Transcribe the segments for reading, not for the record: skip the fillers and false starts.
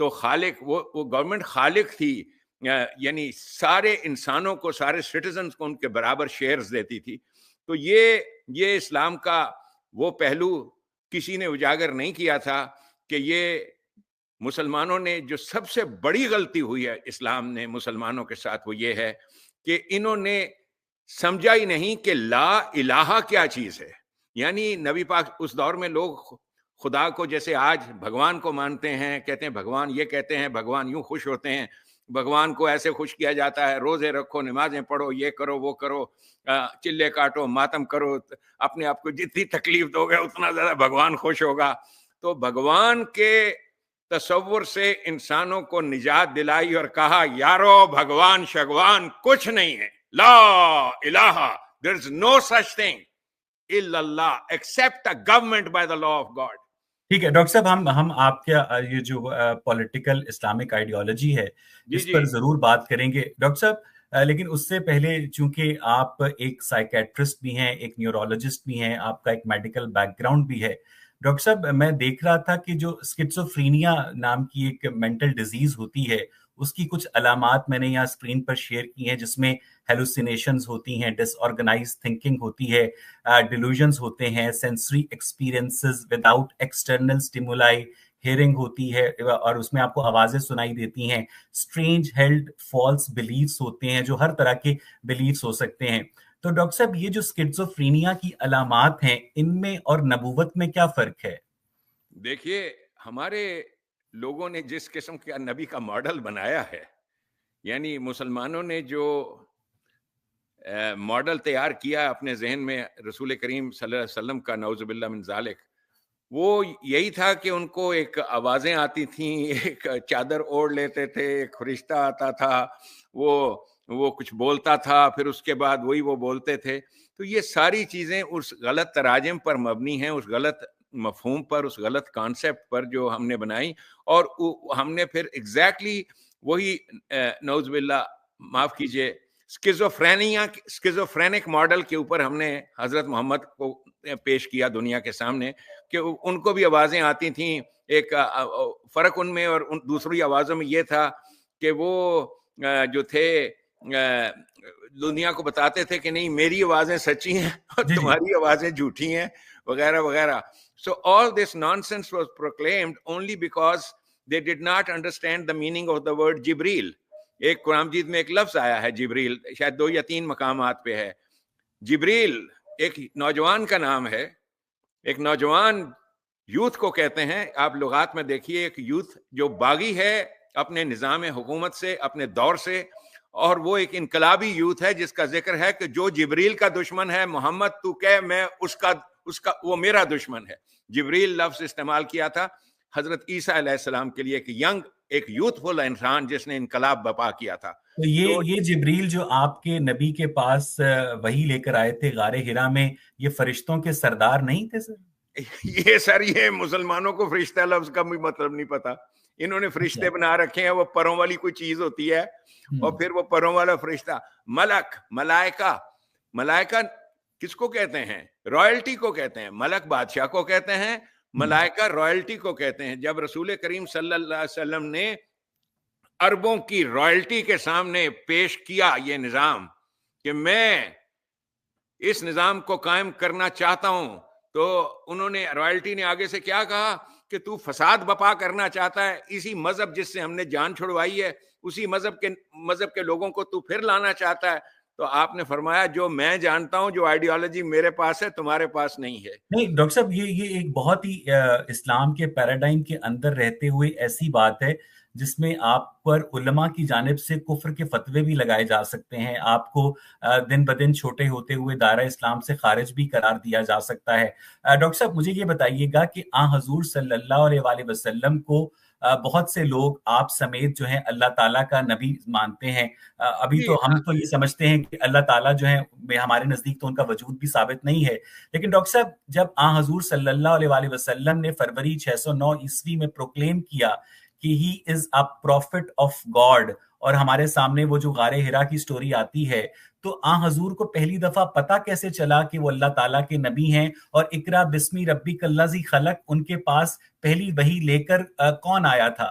تو خالق وہ گورنمنٹ خالق تھی، یعنی سارے انسانوں کو، سارے سٹیزنز کو ان کے برابر شیئرز دیتی تھی. تو یہ اسلام کا وہ پہلو کسی نے اجاگر نہیں کیا تھا کہ یہ مسلمانوں نے جو سب سے بڑی غلطی ہوئی ہے اسلام نے مسلمانوں کے ساتھ، وہ یہ ہے کہ انہوں نے سمجھا ہی نہیں کہ لا الہ کیا چیز ہے. یعنی نبی پاک اس دور میں لوگ خدا کو جیسے آج بھگوان کو مانتے ہیں، کہتے ہیں بھگوان یہ کہتے ہیں، بھگوان یوں خوش ہوتے ہیں، بھگوان کو ایسے خوش کیا جاتا ہے، روزے رکھو، نمازیں پڑھو، یہ کرو وہ کرو، چلے کاٹو، ماتم کرو، اپنے آپ کو جتنی تکلیف دو گے اتنا زیادہ بھگوان خوش ہوگا. تو بھگوان کے تصور سے انسانوں کو نجات دلائی اور کہا یارو بھگوان شگوان کچھ نہیں ہے، لا الہ there is no such thing الا اللہ except a government by the law of God. ٹھیک ہے ڈاکٹر صاحب، ہم آپ کے یہ جو پولیٹیکل اسلامک آئیڈیالوجی ہے اس پر ضرور بات کریں گے ڈاکٹر صاحب، لیکن اس سے پہلے چونکہ آپ ایک سائیکیٹرسٹ بھی ہیں، ایک نیورولوجسٹ بھی ہیں، آپ کا ایک میڈیکل بیک گراؤنڈ بھی ہے. ڈاکٹر صاحب میں دیکھ رہا تھا کہ جو اسکیزوفرینیا نام کی ایک مینٹل ڈیزیز ہوتی ہے، اس کی کچھ علامات میں نے یہاں اسکرین پر شیئر کی ہیں، جس میں ہیلوسینیشنز ہوتی ہیں، ڈس آرگنائز تھنکنگ ہوتی ہے، ڈیلوژنز ہوتے ہیں، sensory experiences without external stimuli, hearing ہوتی ہے اور اس میں آپ کو آوازیں سنائی دیتی ہیں، اسٹرینج ہیلڈ فالس بلیفس ہوتے ہیں، جو ہر طرح کے بلیفس ہو سکتے ہیں. تو ڈاکٹر صاحب یہ جو اسکیزوفرینیا کی علامات ہیں، ان میں اور نبوت میں کیا فرق ہے؟ دیکھیے ہمارے لوگوں نے جس قسم کا نبی کا ماڈل بنایا ہے، یعنی مسلمانوں نے جو ماڈل تیار کیا اپنے ذہن میں رسول کریم صلی اللہ علیہ وسلم کا، نعوذ باللہ من ذالک، وہ یہی تھا کہ ان کو ایک آوازیں آتی تھیں، ایک چادر اوڑھ لیتے تھے، ایک فرشتہ آتا تھا، وہ کچھ بولتا تھا، پھر اس کے بعد وہی وہ بولتے تھے. تو یہ ساری چیزیں اس غلط تراجم پر مبنی ہیں، اس غلط مفہوم پر، اس غلط کانسیپٹ پر جو ہم نے بنائی، اور ہم نے پھر ایگزیکٹلی وہی نعوذ باللہ معاف کیجئے اسکیزوفرینک ماڈل کے اوپر ہم نے حضرت محمد کو پیش کیا دنیا کے سامنے، کہ ان کو بھی آوازیں آتی تھیں. ایک فرق ان میں اور دوسری آوازوں میں یہ تھا کہ وہ جو تھے دنیا کو بتاتے تھے کہ نہیں میری آوازیں سچی ہیں اور تمہاری آوازیں جھوٹی ہیں وغیرہ وغیرہ. So all this nonsense was proclaimed only because they did not understand the meaning of the word Jibril. ایک قرآن مجید میں ایک لفظ آیا ہے جبریل، شاید 2 یا 3 مقامات پہ ہے. جبریل ایک نوجوان کا نام ہے، ایک نوجوان یوتھ کو کہتے ہیں. آپ لغات میں دیکھیے ایک یوتھ جو باغی ہے اپنے نظام حکومت سے، اپنے دور سے، اور وہ ایک انقلابی یوتھ ہے جس کا ذکر ہے کہ جو جبریل کا دشمن ہے محمد تو کہ میں اس کا وہ میرا دشمن ہے. جبریل لفظ استعمال کیا تھا حضرت عیسیٰ علیہ السلام کے لیے، کہ ینگ، ایک یوتھفل انسان جس نے انقلاب برپا کیا تھا. تو یہ جبریل جو آپ کے نبی کے پاس وحی لے کر آئے تھے غار حرا میں، یہ فرشتوں کے سردار نہیں تھے سر؟ یہ مسلمانوں کو فرشتہ لفظ کا بھی مطلب نہیں پتا. انہوں نے فرشتے بنا رکھے ہیں، وہ پروں والی کوئی چیز ہوتی ہے، اور پھر وہ پروں والا فرشتہ. ملک، ملائکہ کس کو کہتے ہیں؟ رائلٹی کو کہتے ہیں. ملک بادشاہ کو کہتے ہیں، ملائکہ رائلٹی کو کہتے ہیں. جب رسول کریم صلی اللہ علیہ وسلم نے عربوں کی رائلٹی کے سامنے پیش کیا یہ نظام کہ میں اس نظام کو قائم کرنا چاہتا ہوں، تو انہوں نے، رائلٹی نے آگے سے کیا کہا کہ تو فساد بپا کرنا چاہتا ہے، اسی مذہب جس سے ہم نے جان چھڑوائی ہے، اسی مذہب کے لوگوں کو تو پھر لانا چاہتا ہے. تو آپ نے فرمایا جو میں جانتا ہوں، جو آئیڈیالوجی میرے پاس ہے تمہارے پاس نہیں ہے. نہیں ڈاکٹر صاحب، یہ ایک بہت ہی اسلام کے پیراڈائم کے اندر رہتے ہوئے ایسی بات ہے جس میں آپ پر علماء کی جانب سے کفر کے فتوے بھی لگائے جا سکتے ہیں، آپ کو دن بدن چھوٹے ہوتے ہوئے دائرہ اسلام سے خارج بھی قرار دیا جا سکتا ہے. ڈاکٹر صاحب مجھے یہ بتائیے گا کہ حضور صلی اللہ علیہ وآلہ وسلم کو بہت سے لوگ آپ سمیت جو ہیں اللہ تعالیٰ کا نبی مانتے ہیں. ابھی تو ہم تو یہ سمجھتے ہیں کہ اللہ تعالیٰ جو ہے ہمارے نزدیک تو ان کا وجود بھی ثابت نہیں ہے، لیکن ڈاکٹر صاحب جب حضور صلی اللہ علیہ وآلہ وسلم نے فروری 609 عیسوی میں پروکلیم کیا کہ ہی از اے پروفٹ آف گاڈ، اور ہمارے سامنے وہ جو غار حرا کی سٹوری آتی ہے، تو حضور کو پہلی دفعہ پتہ کیسے چلا کہ وہ اللہ تعالیٰ کے نبی ہیں؟ اور اقرا بسمی ربک الذی خلق ان کے پاس پہلی وحی لے کر کون آیا تھا؟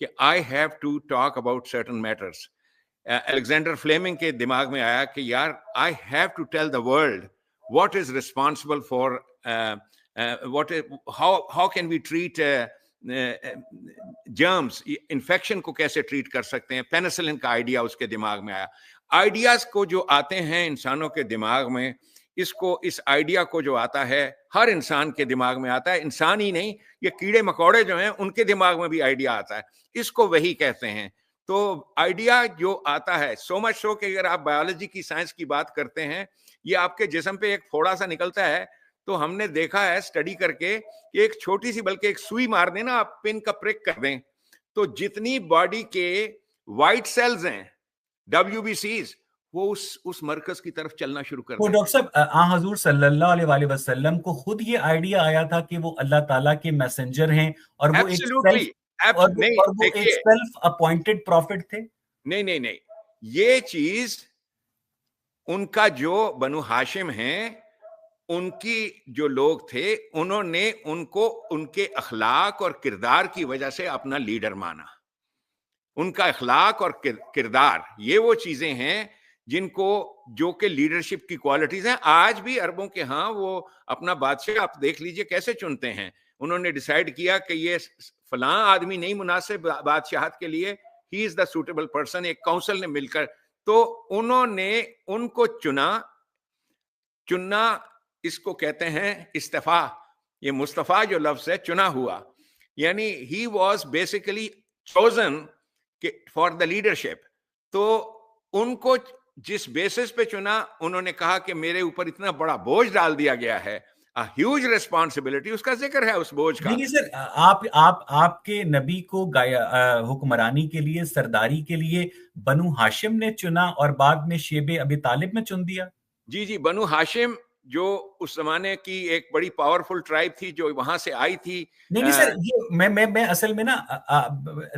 کہ I have to talk about certain matters. Alexander Fleming کے دماغ میں آیا کہ یار I have to tell the world what is responsible for how can we treat germs, infection کو کیسے ٹریٹ کر سکتے ہیں. پینسلن کا آئیڈیا اس کے دماغ میں آیا. آئیڈیاز کو جو آتے ہیں انسانوں کے دماغ میں, اس آئیڈیا کو جو آتا ہے ہر انسان کے دماغ میں آتا ہے. انسان ہی نہیں, یہ کیڑے مکوڑے جو ہیں ان کے دماغ میں بھی آئیڈیا آتا ہے. اس کو وہی کہتے ہیں. تو آئیڈیا جو آتا ہے, سو مچ سو کہ اگر آپ بایولوجی کی سائنس کی بات کرتے ہیں, یہ آپ کے جسم پہ ایک پھوڑا سا نکلتا ہے, تو ہم نے دیکھا ہے اسٹڈی کر کے کہ ایک چھوٹی سی, بلکہ ایک سوئی مار دیں نا, آپ پن کا پرک کر دیں, تو جتنی باڈی کے وائٹ سیلز ہیں WBCs, وہ اس مرکز کی طرف چلنا شروع کر تو دیں. ڈاکٹر صاحب حضور صلی اللہ علیہ وآلہ وسلم کو خود یہ آئیڈیا آیا تھا کہ وہ اللہ تعالیٰ کے میسنجر ہیں اور وہ ایک سیلف اپوائنٹڈ پروفٹ تھے. نہیں, یہ چیز ان کا جو بنو ہاشم ہیں, ان کی جو لوگ تھے, انہوں نے ان کو ان کے اخلاق اور کردار کی وجہ سے اپنا لیڈر مانا. ان کا اخلاق اور کردار, یہ وہ چیزیں ہیں جن کو, جو کہ لیڈرشپ کی کوالٹیز ہیں. آج بھی عربوں کے ہاں وہ اپنا بادشاہ آپ دیکھ لیجئے کیسے چنتے ہیں. انہوں نے ڈیسائیڈ کیا کہ یہ فلاں آدمی نہیں مناسب بادشاہت کے لیے, ہی از دا سوٹیبل پرسن. ایک کونسل نے مل کر, تو انہوں نے ان کو چننا اس کو کہتے ہیں استفاء. یہ مصطفیٰ جو لفظ ہے, چنا ہوا, یعنی he was basically chosen for the leadership. تو ان کو جس بیسس پہ چنا, انہوں نے کہا کہ میرے اوپر اتنا بڑا بوجھ ڈال دیا گیا ہے, ہیوج ریسپانسبلٹی, اس کا ذکر ہے اس بوجھ کا. نہیں سر, آپ کے نبی کو حکمرانی کے لیے, سرداری کے لیے بنو ہاشم نے چنا اور بعد میں شیب ابی طالب میں چن دیا. جی, بنو ہاشم جو اس زمانے کی ایک بڑی پاورفل ٹرائب تھی جو وہاں سے آئی تھی. نہیں سر, یہ میں اصل میں نا,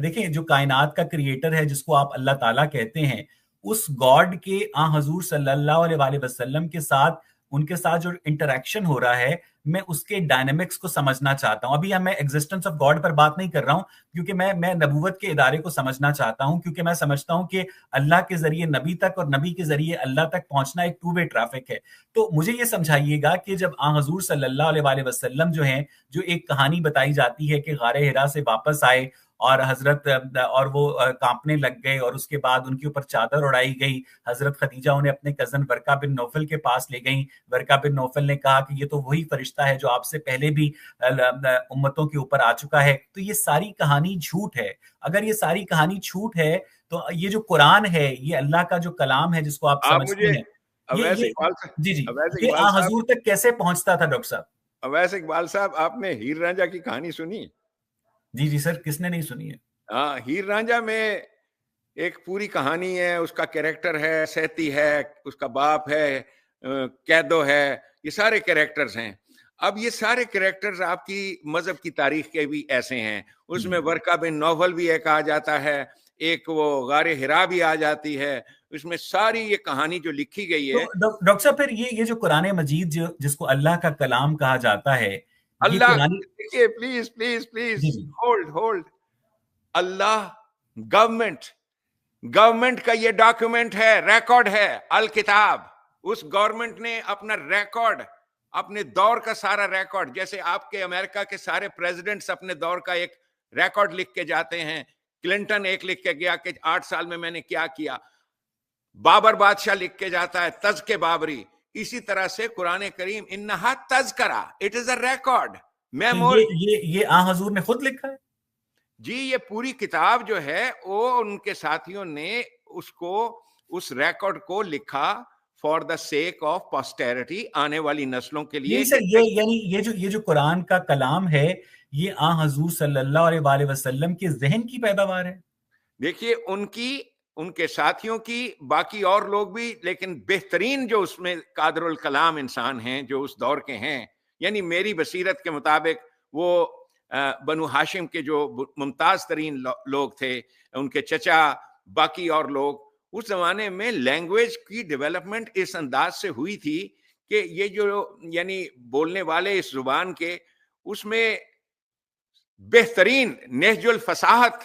دیکھیں جو کائنات کا کریٹر ہے جس کو آپ اللہ تعالیٰ کہتے ہیں, اس گاڈ کے حضور صلی اللہ علیہ وآلہ وسلم کے ساتھ, ان کے ساتھ جو انٹریکشن ہو رہا ہے, میں اس کے ڈائنامکس کو سمجھنا چاہتا ہوں. ابھی میں ایگزسٹنس آف گاڈ پر بات نہیں کر رہا ہوں, کیونکہ میں نبوت کے ادارے کو سمجھنا چاہتا ہوں, کیونکہ میں سمجھتا ہوں کہ اللہ کے ذریعے نبی تک اور نبی کے ذریعے اللہ تک پہنچنا ایک ٹو وے ٹریفک ہے. تو مجھے یہ سمجھائیے گا کہ جب حضور صلی اللہ علیہ وآلہ وسلم جو ہیں, جو ایک کہانی بتائی جاتی ہے کہ غار حرا سے واپس آئے اور حضرت, اور وہ کانپنے لگ گئے, اور اس کے بعد ان کے اوپر چادر اڑائی گئی. حضرت خدیجہ انہیں اپنے کزن ورقہ بن نوفل کے پاس لے گئیں. ورقہ بن نوفل نے کہا کہ یہ تو وہی فرشتہ ہے جو آپ سے پہلے بھی امتوں کے اوپر آ چکا ہے. تو یہ ساری کہانی جھوٹ ہے. اگر یہ ساری کہانی جھوٹ ہے تو یہ جو قرآن ہے, یہ اللہ کا جو کلام ہے جس کو آپ سمجھتے ہیں, جی یہ حضور تک کیسے پہنچتا تھا ڈاکٹر صاحب؟ اویس اقبال صاحب, آپ نے ہیر رانجھا کی کہانی سنی؟ جی سر, کس نے نہیں سنی ہے؟ ہاں, ہیر رانجھا میں ایک پوری کہانی ہے. اس کا کیریکٹر ہے سیتی ہے, اس کا باپ ہے قیدو ہے, یہ سارے کیریکٹرز ہیں. اب یہ سارے کیریکٹرز آپ کی مذہب کی تاریخ کے بھی ایسے ہیں. اس میں ورقہ بن نوفل بھی ایک آ جاتا ہے, ایک وہ غار حرا بھی آ جاتی ہے. اس میں ساری یہ کہانی جو لکھی گئی ہے. ڈاکٹر صاحب پھر یہ جو قرآن مجید جس کو اللہ کا کلام کہا جاتا ہے, اللہ, دیکھیے پلیز ہولڈ. اللہ گورنمنٹ کا یہ ڈاکیومنٹ ہے, ریکارڈ ہے, الکتاب. اس گورنمنٹ نے اپنا ریکارڈ, اپنے دور کا سارا ریکارڈ, جیسے آپ کے امریکہ کے سارے پریزیڈنٹس اپنے دور کا ایک ریکارڈ لکھ کے جاتے ہیں. کلنٹن ایک لکھ کے گیا کہ 8 سال میں نے کیا کیا. بابر بادشاہ لکھ کے جاتا ہے تذکرہ بابری. اسی طرح سے قرآن کریم انہا تذکرہ, it is a record, memory. یہ حضور نے خود لکھا ہے؟ جی, یہ پوری کتاب جو ہے وہ ان کے ساتھیوں نے اس ریکارڈ کو لکھا فار دا سیک آف پوسٹیرٹی, آنے والی نسلوں کے لیے. یعنی یہ جو قرآن کا کلام ہے, یہ حضور صلی اللہ علیہ وآلہ وسلم کے ذہن کی پیداوار ہے. دیکھیے ان کے ساتھیوں کی, باقی اور لوگ بھی, لیکن بہترین جو اس میں قادر الکلام انسان ہیں جو اس دور کے ہیں, یعنی میری بصیرت کے مطابق وہ بنو ہاشم کے جو ممتاز ترین لوگ تھے, ان کے چچا, باقی اور لوگ. اس زمانے میں لینگویج کی ڈیولپمنٹ اس انداز سے ہوئی تھی کہ یہ جو یعنی بولنے والے اس زبان کے, اس میں بہترین نہج الفصاحت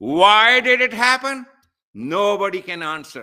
Why did it happen? Nobody can answer.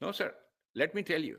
No sir, let me tell you.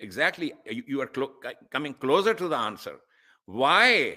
exactly, you are coming closer to the answer. Why?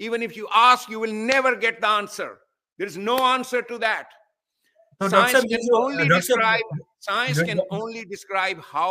even if you ask you will never get the answer. There is no answer to that. Science can only describe how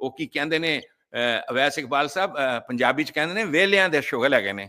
ਉਹ ਕੀ ਕਹਿੰਦੇ ਨੇ ਅਵੈਸ ਇਕਬਾਲ ਸਾਹਿਬ, ਪੰਜਾਬੀ ਚ ਕਹਿੰਦੇ ਨੇ ਵੇਲਿਆਂ ਦੇ ਸ਼ੁਗਲ ਹੈਗੇ ਨੇ,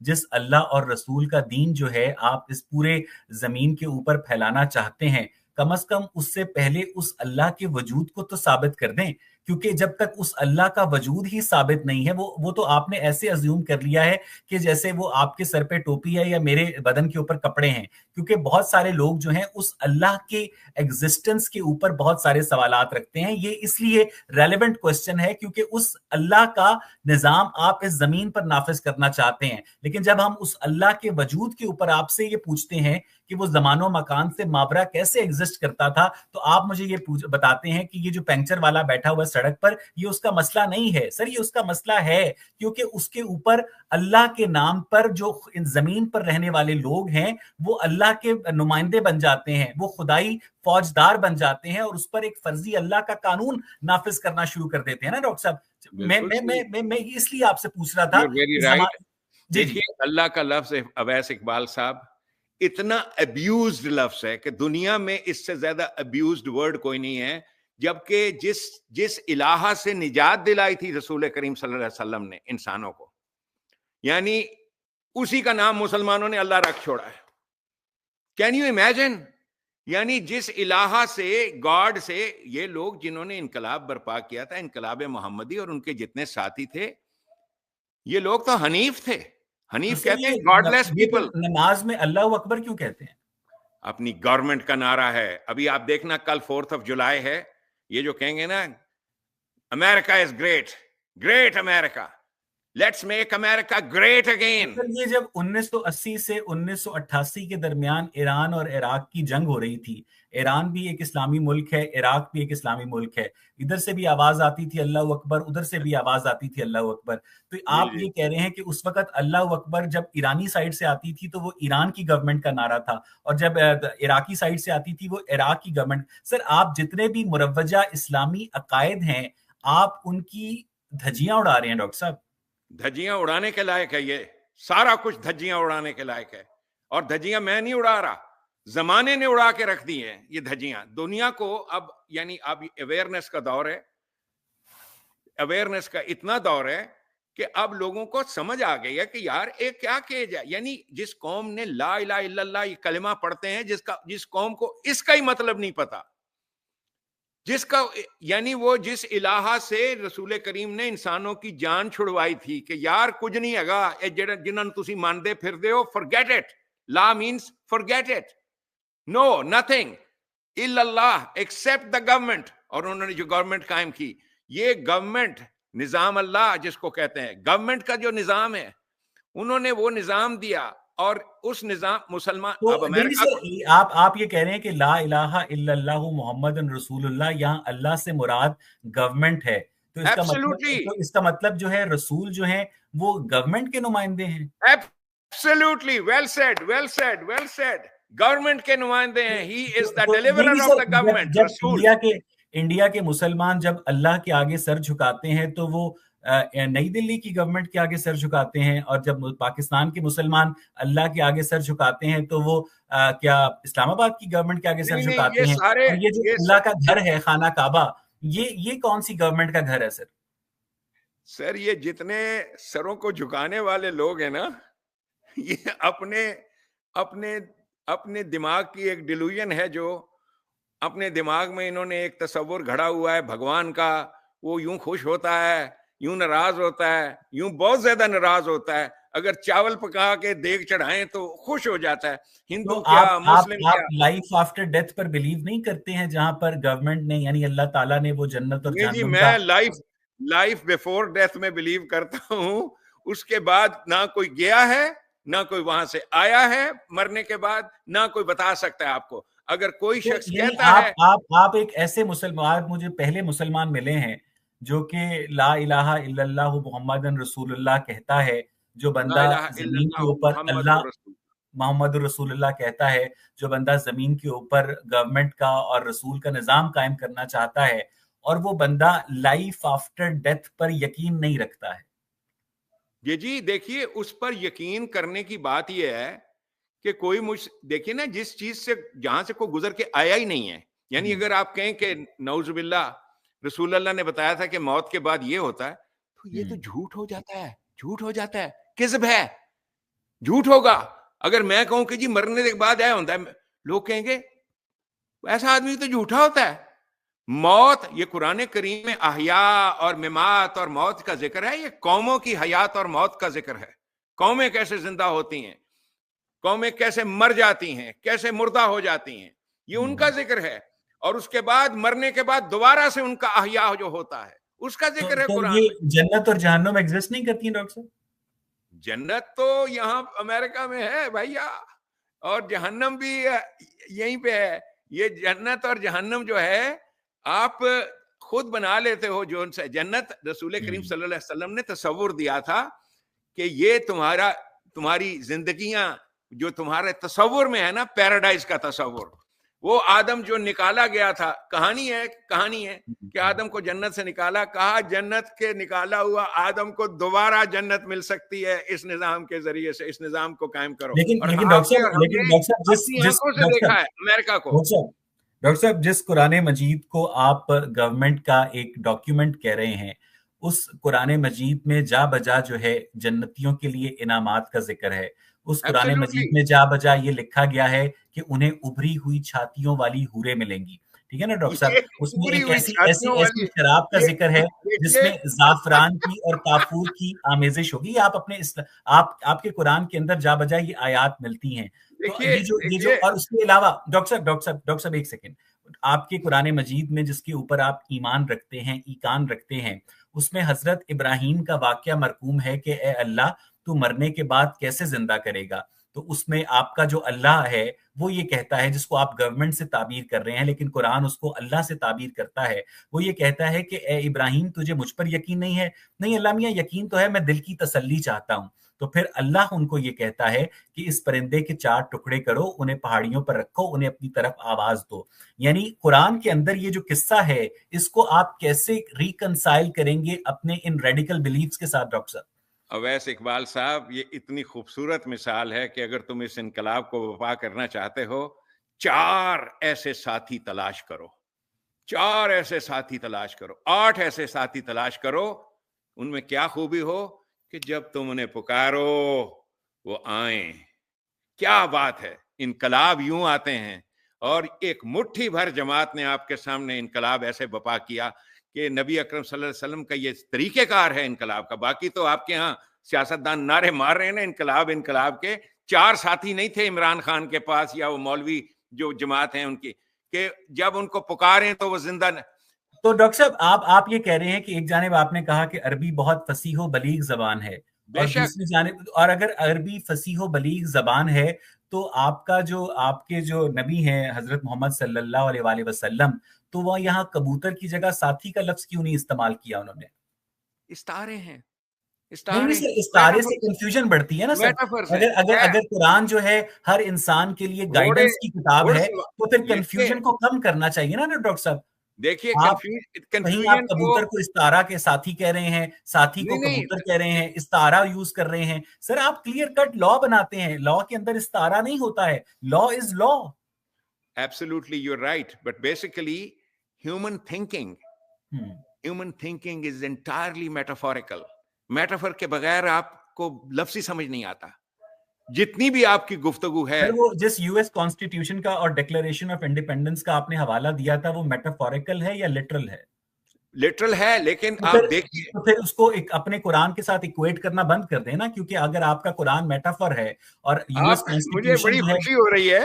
جس اللہ اور رسول کا دین جو ہے آپ اس پورے زمین کے اوپر پھیلانا چاہتے ہیں، کم از کم اس سے پہلے اس اللہ کے وجود کو تو ثابت کر دیں، کیونکہ جب تک اس اللہ کا وجود ہی ثابت نہیں ہے، وہ تو آپ نے ایسے ازیوم کر لیا ہے کہ جیسے وہ آپ کے سر پہ ٹوپی ہے یا میرے بدن کے اوپر کپڑے ہیں، کیونکہ بہت سارے لوگ جو ہیں اس اللہ کے ایگزسٹنس کے اوپر بہت سارے سوالات رکھتے ہیں۔ یہ اس لیے ریلیونٹ کوسچن ہے کیونکہ اس اللہ کا نظام آپ اس زمین پر نافذ کرنا چاہتے ہیں، لیکن جب ہم اس اللہ کے وجود کے اوپر آپ سے یہ پوچھتے ہیں کہ وہ زمان و مکان سے مابرہ کیسے ایگزسٹ کرتا تھا، تو آپ مجھے یہ بتاتے ہیں کہ یہ جو پنکچر والا بیٹھا ہوا سڑک پر، یہ اس کا مسئلہ نہیں ہے۔ سر یہ اس کا مسئلہ ہے، کیونکہ اس کے اوپر اللہ کے نام پر جو ان زمین پر رہنے والے لوگ ہیں وہ اللہ کے نمائندے بن جاتے ہیں، وہ خدائی فوجدار بن جاتے ہیں اور اس پر ایک فرضی اللہ کا قانون نافذ کرنا شروع کر دیتے ہیں نا ڈاکٹر صاحب۔ میں اس لیے آپ سے پوچھ رہا تھا ویری کہ رائٹ۔ جی دیکھیے اللہ کا لفظ اویس اقبال صاحب اتنا ابیوزڈ لفظ ہے کہ دنیا میں اس سے زیادہ ابیوزڈ ورڈ کوئی نہیں ہے، جبکہ جس الہ سے نجات دلائی تھی رسول کریم صلی اللہ علیہ وسلم نے انسانوں کو، یعنی اسی کا نام مسلمانوں نے اللہ رکھ چھوڑا ہے۔ Can you imagine? یعنی جس الہ سے، گاڈ سے، یہ لوگ جنہوں نے انقلاب برپا کیا تھا، انقلاب محمدی، اور ان کے جتنے ساتھی تھے، یہ لوگ تو حنیف تھے۔ حنیف کہتے ہیں گاڈ لیس پیپل۔ نماز میں اللہ اکبر کیوں کہتے ہیں؟ اپنی گورنمنٹ کا نعرہ ہے۔ ابھی آپ دیکھنا کل 4 جولائی ہے، یہ جو کہیں گے نا America is great, great America, let's make America great again. یہ جب 1980 سے 1988 کے درمیان ایران اور عراق کی جنگ ہو رہی تھی، ایران بھی ایک اسلامی ملک ہے، عراق بھی ایک اسلامی ملک ہے، ادھر سے بھی آواز آتی تھی اللہ اکبر، ادھر سے بھی آواز آتی تھی اللہ اکبر، تو آپ یہ کہہ رہے ہیں کہ اس وقت اللہ اکبر جب ایرانی سائڈ سے آتی تھی تو وہ ایران کی گورنمنٹ کا نعرہ تھا، اور جب عراقی سائڈ سے آتی تھی وہ عراق کی گورنمنٹ۔ سر آپ جتنے بھی مروجہ اسلامی عقائد ہیں آپ ان کی دھجیاں اڑا رہے ہیں ڈاکٹر صاحب۔ دھجیاں اڑانے کے لائق ہے، یہ سارا کچھ دھجیاں اڑانے کے لائق ہے، اور دھجیاں میں نہیں اڑا رہا، زمانے نے اڑا کے رکھ دی ہیں یہ دھجیاں دنیا کو۔ اب اویئرنیس کا دور ہے، اویئرنیس کا اتنا دور ہے کہ اب لوگوں کو سمجھ آ گئی ہے کہ یار ایک کیا کیا جائے۔ یعنی جس قوم نے لا الہ الا اللہ یہ کلمہ پڑھتے ہیں، جس قوم کو اس کا ہی مطلب نہیں پتا، جس کا یعنی وہ جس الہ سے رسول کریم نے انسانوں کی جان چھڑوائی تھی کہ یار کچھ نہیں ہےگا جنہوں نے تسی مانتے پھر دے ہو، forget it، law means forget it، no nothing الا اللہ except the government۔ اور انہوں نے جو گورنمنٹ قائم کی، یہ گورنمنٹ نظام اللہ جس کو کہتے ہیں، گورنمنٹ کا جو نظام ہے انہوں نے وہ نظام دیا، اور اس نظام مسلمان اب امریکہ آپ یہ کہہ رہے ہیں کہ لا الہ الا اللہ محمد رسول اللہ، یہاں اللہ سے مراد گورنمنٹ ہے، تو اس کا مطلب جو ہے رسول جو ہیں وہ گورنمنٹ کے نمائندے ہیں۔ Absolutely, well said, well said, well said, government کے نمائندے ہیں، he is the deliverer of the government. رسول انڈیا کے مسلمان جب اللہ کے آگے سر جھکاتے ہیں تو وہ نئی دلی کی گورنمنٹ کے آگے سر جھکاتے ہیں، اور جب پاکستان کے مسلمان اللہ کے آگے سر جھکاتے ہیں تو وہ کیا اسلام آباد کی گورنمنٹ کے آگے سر جھکاتے ہیں؟ اور یہ جو اللہ کا گھر ہے خانہ کعبہ، یہ کون سی گورنمنٹ کا گھر ہے سر؟ سر یہ جتنے سروں کو جھکانے والے لوگ ہیں نا، یہ اپنے دماغ کی ایک ڈیلوژن ہے، جو اپنے دماغ میں انہوں نے ایک تصور گھڑا ہوا ہے بھگوان کا، وہ یوں خوش ہوتا ہے، یوں ناراض ہوتا ہے، یوں بہت زیادہ ناراض ہوتا ہے، اگر چاول پکا کے دیگ چڑھائیں تو خوش ہو جاتا ہے۔ ہندو کیا، مسلم کیا؟ آپ لائف آفٹر ڈیتھ پر بلیو نہیں کرتے ہیں، جہاں پر گورنمنٹ نے یعنی اللہ تعالیٰ نے وہ جنت اور جہنم کا؟ میں لائف بیفور ڈیتھ میں بلیو کرتا ہوں، اس کے بعد نہ کوئی گیا ہے، نہ کوئی وہاں سے آیا ہے مرنے کے بعد، نہ کوئی بتا سکتا ہے آپ کو۔ اگر کوئی شخص کہتا ہے آپ ایک ایسے مسلمان، مجھے پہلے مسلمان ملے ہیں جو کہ لا الہ الا اللہ محمد رسول اللہ کہتا ہے، جو بندہ زمین کے اوپر اللہ محمد رسول اللہ کہتا ہے، جو بندہ زمین کے اوپر گورنمنٹ کا اور رسول کا نظام قائم کرنا چاہتا ہے، اور وہ بندہ لائف آفٹر ڈیتھ پر یقین نہیں رکھتا ہے۔ جی دیکھیے، اس پر یقین کرنے کی بات یہ ہے کہ کوئی دیکھیے نا، جس چیز سے جہاں سے کوئی گزر کے آیا ہی نہیں ہے، یعنی اگر آپ کہیں کہ نعوذ باللہ رسول اللہ نے بتایا تھا کہ موت کے بعد یہ ہوتا ہے، تو یہ تو جھوٹ ہو جاتا ہے، جھوٹ ہو جاتا ہے، کذب ہے۔ جھوٹ ہوگا اگر میں کہوں کہ جی مرنے کے بعد آیا ہوتا ہے، لوگ کہیں گے ایسا آدمی تو جھوٹا ہوتا ہے۔ موت، یہ قرآن کریم میں احیاء اور ممات اور موت کا ذکر ہے، یہ قوموں کی حیات اور موت کا ذکر ہے۔ قومیں کیسے زندہ ہوتی ہیں، قومیں کیسے مر جاتی ہیں، کیسے مردہ ہو جاتی ہیں، یہ ان کا ذکر ہے۔ اور اس کے بعد مرنے کے بعد دوبارہ سے ان کا احیاء جو ہوتا ہے اس کا ذکر ہے تو قرآن یہ میں۔ جنت اور جہنم ایگزسٹ نہیں کرتی ہیں ڈاکٹر صاحب؟ جنت تو یہاں امریکہ میں ہے بھیا، اور جہنم بھی یہیں پہ ہے۔ یہ جنت اور جہنم جو ہے آپ خود بنا لیتے ہو۔ جو جنت رسول کریم صلی اللہ علیہ وسلم نے تصور دیا تھا کہ یہ تمہاری زندگیاں جو تمہارے تصور میں ہے نا، پیراڈائز کا تصور، وہ آدم جو نکالا گیا تھا، کہانی ہے کہ آدم کو جنت سے نکالا، کہا جنت کے نکالا ہوا آدم کو دوبارہ جنت مل سکتی ہے اس نظام کے ذریعے سے، اس نظام کو قائم کرو۔ اور لیکن آپ نے اور ہم نے ڈاکٹر صاحب اپنی آنکھوں سے دیکھا ہے امریکہ کو۔ ڈاکٹر صاحب جس قرآن مجید کو آپ گورنمنٹ کا ایک ڈاکیومنٹ کہہ رہے ہیں، اس قرآن مجید میں جا بجا جو ہے جنتیوں کے لیے انعامات کا ذکر ہے۔ اس قرآن مجید میں جا بجا یہ لکھا گیا ہے کہ انہیں ابری ہوئی چھاتیوں والی حوریں ملیں گی، ٹھیک ہے نا ڈاکٹر صاحب؟ اس میں ایک ایسی شراب کا ذکر ہے جس میں زعفران کی اور کافور کی آمیزش ہوگی۔ آپ کے قرآن کے اندر جا بجا یہ آیات ملتی ہیں۔ تو یہ جو اور اس کے علاوہ ڈاکٹر صاحب ایک سیکنڈ، آپ کے قرآن مجید میں جس کے اوپر آپ ایمان رکھتے ہیں، ایقان رکھتے ہیں، اس میں حضرت ابراہیم کا واقعہ مرقوم ہے کہ اے اللہ تو مرنے کے بعد کیسے زندہ کرے گا؟ تو اس میں آپ کا جو اللہ ہے وہ یہ کہتا ہے، جس کو آپ گورنمنٹ سے تعبیر کر رہے ہیں لیکن قرآن اس کو اللہ سے تعبیر کرتا ہے، وہ یہ کہتا ہے کہ اے ابراہیم تجھے مجھ پر یقین نہیں ہے؟ نہیں اللہ میاں یقین تو ہے، میں دل کی تسلی چاہتا ہوں۔ تو پھر اللہ ان کو یہ کہتا ہے کہ اس پرندے کے 4 ٹکڑے کرو، انہیں پہاڑیوں پر رکھو، انہیں اپنی طرف آواز دو۔ یعنی قرآن کے اندر یہ جو قصہ ہے اس کو آپ کیسے ریکنسائل کریں گے اپنے ان ریڈیکل بلیفز کے ساتھ ڈاکٹر صاحب؟ اویس اقبال صاحب، یہ اتنی خوبصورت مثال ہے کہ اگر تم اس انقلاب کو وفا کرنا چاہتے ہو، 4 ایسے ساتھی تلاش کرو، 4 ایسے ساتھی تلاش کرو، 8 ایسے ساتھی تلاش کرو۔ ان میں کیا خوبی ہو کہ جب تم انہیں پکارو وہ آئیں۔ کیا بات ہے! انقلاب یوں آتے ہیں، اور ایک مٹھی بھر جماعت نے آپ کے سامنے انقلاب ایسے بپا کیا کہ نبی اکرم صلی اللہ علیہ وسلم کا یہ طریقہ کار ہے انقلاب کا۔ باقی تو آپ کے ہاں سیاستدان نعرے مار رہے ہیں نا انقلاب کے۔ 4 ساتھی نہیں تھے عمران خان کے پاس یا وہ مولوی جو جماعت ہیں ان کی، کہ جب ان کو پکاریں تو وہ زندہ تو ڈاکٹر صاحب آپ یہ کہہ رہے ہیں کہ ایک جانب آپ نے کہا کہ عربی بہت فصیح و بلیغ زبان ہے، اور دوسری جانب اور اگر عربی فصیح و بلیغ زبان ہے تو آپ کے جو نبی ہیں حضرت محمد صلی اللہ علیہ وآلہ وسلم، تو وہ یہاں کبوتر کی جگہ ساتھی کا لفظ کیوں نہیں استعمال کیا انہوں نے؟ استعارے ہیں، نہیں سر، استعارے سے کنفیوژن بڑھتی ہے نا سر۔ اگر قرآن جو ہے ہر انسان کے لیے گائیڈنس کی کتاب ہے تو پھر کنفیوژن کو کم کرنا چاہیے نا ڈاکٹر صاحب۔ دیکھیے کہیں آپ کبوتر کو استعارہ کے ساتھی کہہ رہے ہیں، ساتھی کو کبوتر کہہ رہے ہیں، استعارہ یوز کر رہے ہیں۔ سر آپ کلیئر کٹ لا بناتے ہیں، لا کے اندر استعارہ نہیں ہوتا ہے، لا از لا۔ Absolutely, you're right. But basically, human thinking is entirely metaphorical. Metaphor کے بغیر آپ کو لفظی سمجھ نہیں آتا، جتنی بھی آپ کی گفتگو ہے۔ وہ جس یو ایس کانسٹیٹیوشن کا اور ڈکلیریشن آف انڈیپینڈنس کا آپ نے حوالہ دیا تھا، وہ میٹافوریکل ہے یا لٹرل ہے؟ لٹرل ہے، لیکن آپ دیکھیے تو پھر اس کو اپنے قرآن کے ساتھ ایکویٹ کرنا بند کر دیں نا، کیونکہ اگر آپ کا قرآن میٹافر ہے اور یو ایس مجھے بڑی خوشی ہو رہی ہے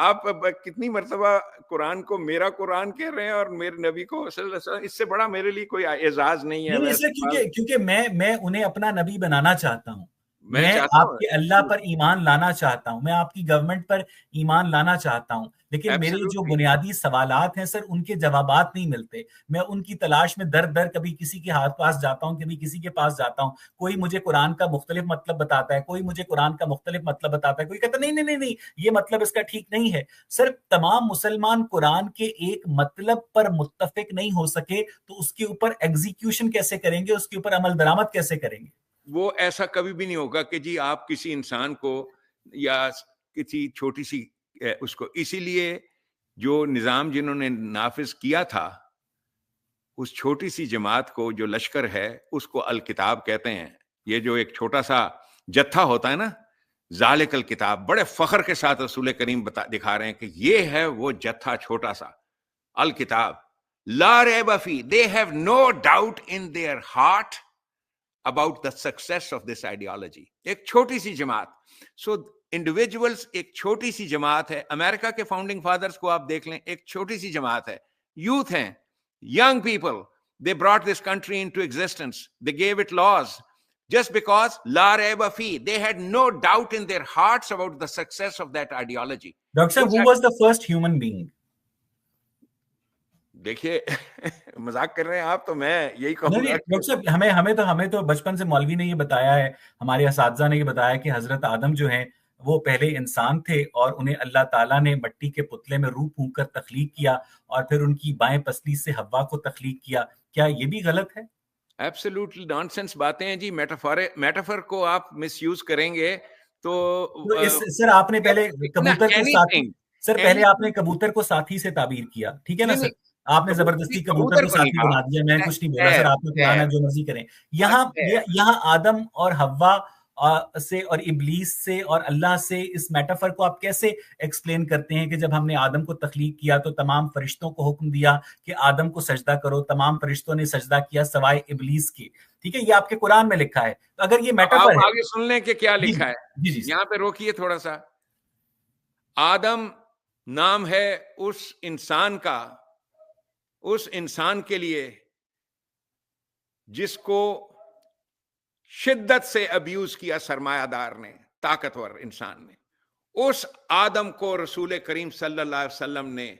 آپ کتنی مرتبہ قرآن کو میرا قرآن کہہ رہے ہیں اور میرے نبی کو صلی اللہ علیہ وسلم۔ اس سے بڑا میرے لیے کوئی اعزاز نہیں ہے، کیونکہ میں انہیں اپنا نبی بنانا چاہتا ہوں، میں آپ کے اللہ پر ایمان لانا چاہتا ہوں، میں آپ کی گورنمنٹ پر ایمان لانا چاہتا ہوں، لیکن میرے جو بنیادی سوالات ہیں سر ان کے جوابات نہیں ملتے۔ میں ان کی تلاش میں در کبھی کسی کے ہاتھ پاس جاتا ہوں، کبھی کسی کے پاس جاتا ہوں، کوئی مجھے قرآن کا مختلف مطلب بتاتا ہے، کوئی مجھے قرآن کا مختلف مطلب بتاتا ہے، کوئی کہتا ہے نہیں یہ مطلب اس کا ٹھیک نہیں ہے۔ سر تمام مسلمان قرآن کے ایک مطلب پر متفق نہیں ہو سکے تو اس کے اوپر ایگزیکیوشن کیسے کریں گے، اس کے اوپر عمل درآمد کیسے کریں گے؟ وہ ایسا کبھی بھی نہیں ہوگا کہ جی آپ کسی انسان کو یا کسی چھوٹی سی اس کو، اسی لیے جو نظام جنہوں نے نافذ کیا تھا اس چھوٹی سی جماعت کو، جو لشکر ہے، اس کو الکتاب کہتے ہیں۔ یہ جو ایک چھوٹا سا جتھا ہوتا ہے نا، ذالکل کتاب, بڑے فخر کے ساتھ رسول کریم دکھا رہے ہیں کہ یہ ہے وہ جتھا چھوٹا سا, الکتاب, لا ریب فی, they have no doubt in their heart about the success of this ideology. ایک چھوٹی سی جماعت. So individuals ایک چھوٹی سی جماعت ہے. امریکہ کے فاؤنڈنگ فادرز کو آپ دیکھ لیں, ایک چھوٹی سی جماعت ہے, یوتھ ہیں, young people, they brought this country into existence, they gave it laws just because la raiba fi, they had no doubt in their hearts about the success of that ideology. Doctor, who was the first human being? دیکھیے مذاق کر رہے ہیں آپ, تو میں یہی کہوں گا ڈاکٹر صاحب ہمیں تو بچپن سے مولوی نے یہ بتایا ہے, ہمارے اساتذہ نے یہ بتایا کہ حضرت آدم جو ہیں وہ پہلے انسان تھے اور انہیں اللہ تعالیٰ نے مٹی کے پتلے میں روح پھونک کر تخلیق کیا اور پھر ان کی بائیں پسلی سے حوا کو تخلیق کیا. کیا یہ بھی غلط ہے؟ ایبسولوٹلی نان سینس باتیں ہیں جی. میٹافر کو آپ مس یوز کریں گے تو سر آپ نے پہلے کبوتر کو ساتھی, سر پہلے آپ نے کبوتر کو ساتھی سے تعبیر کیا, ٹھیک ہے نا سر, آپ نے زبردستی کبوتر کو ساتھی بنا دیا, میں کچھ نہیں بولا سر, آپ نے قرآن جو مرضی کریں. یہاں آدم اور حوا سے اور ابلیس سے اور اللہ سے اس میٹافر کو آپ کیسے ایکسپلین کرتے ہیں کہ جب ہم نے آدم کو تخلیق کیا تو تمام فرشتوں کو حکم دیا کہ آدم کو سجدہ کرو, تمام فرشتوں نے سجدہ کیا سوائے ابلیس کے, ٹھیک ہے, یہ آپ کے قرآن میں لکھا ہے. تو اگر یہ میٹافر ہے, آگے سن لیں کہ کیا لکھا ہے, یہاں پہ روکیے تھوڑا سا. آدم نام ہے اس انسان کا, اس انسان کے لیے جس کو شدت سے ابیوز کیا سرمایہ دار نے, طاقتور انسان نے. اس آدم کو رسول کریم صلی اللہ علیہ وسلم نے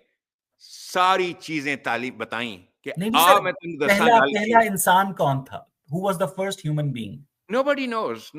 ساری چیزیں تعلیم بتائیں کہ پہلا انسان کون تھا, who was the first human being? Nobody knows.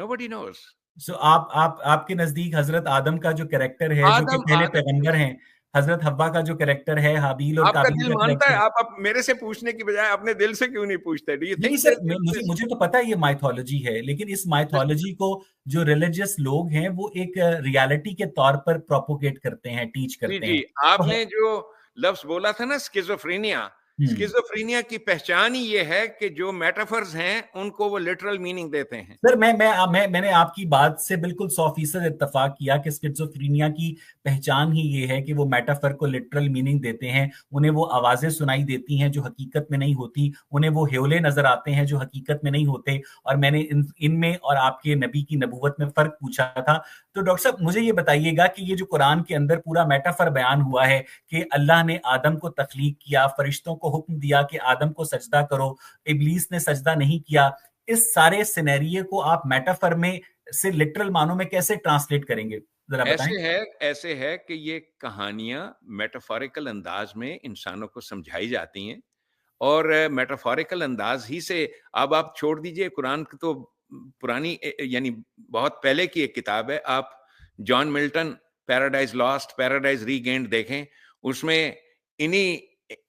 So آپ کے نزدیک حضرت آدم کا جو کریکٹر ہے, جو کہ پہلے پیغمبر ہیں, حضرت حوا کا جو کریکٹر ہے, حابیل اور قابیل کا مانتا ہے, آپ میرے سے پوچھنے کی بجائے اپنے دل سے کیوں نہیں پوچھتے؟ مجھے تو پتا ہے یہ مائتھولوجی ہے, لیکن اس مائتھولوجی کو جو ریلیجس لوگ ہیں وہ ایک ریالٹی کے طور پر پروپوگیٹ کرتے ہیں, ٹیچ کرتے ہیں. آپ نے جو لفظ بولا تھا نا اسکیزوفرینیا, اسکیزوفرینیا کی پہچان ہی یہ ہے کہ جو میٹافرز ہیں ان کو وہ لٹرل میننگ دیتے ہیں. سر میں نے آپ کی بات سے بالکل 100% اتفاق کیا کہ اسکیزوفرینیا کی پہچان ہی یہ ہے کہ وہ میٹافر کو لٹرل میننگ دیتے ہیں, انہیں وہ آوازیں سنائی دیتی ہیں جو حقیقت میں نہیں ہوتی, انہیں وہ ہیولے نظر آتے ہیں جو حقیقت میں نہیں ہوتے. اور میں نے ان میں اور آپ کے نبی کی نبوت میں فرق پوچھا تھا. تو ڈاکٹر صاحب مجھے یہ بتائیے گا کہ یہ جو قرآن کے اندر پورا میٹافر بیان ہوا ہے کہ اللہ نے آدم کو تخلیق کیا, فرشتوں کو حکم دیا کہ آدم کو سجدہ کرو, ابلیس نے سجدہ نہیں کیا, اس سارے سینیریو کو آپ میٹافر میں سے لٹرل معنوں میں کیسے ٹرانسلیٹ کریں گے, ذرا بتائیں. ایسے ہے کہ یہ کہانیاں میٹافوریکل انداز میں انسانوں کو سمجھائی جاتی ہیں, اور میٹافوریکل انداز ہی سے اب آپ چھوڑ دیجئے قرآن تو پرانی یعنی بہت پہلے کی ایک کتاب ہے, آپ جان ملٹن پیراڈائز لاسٹ پیراڈائز ری گینڈ دیکھیں, اس میں انہی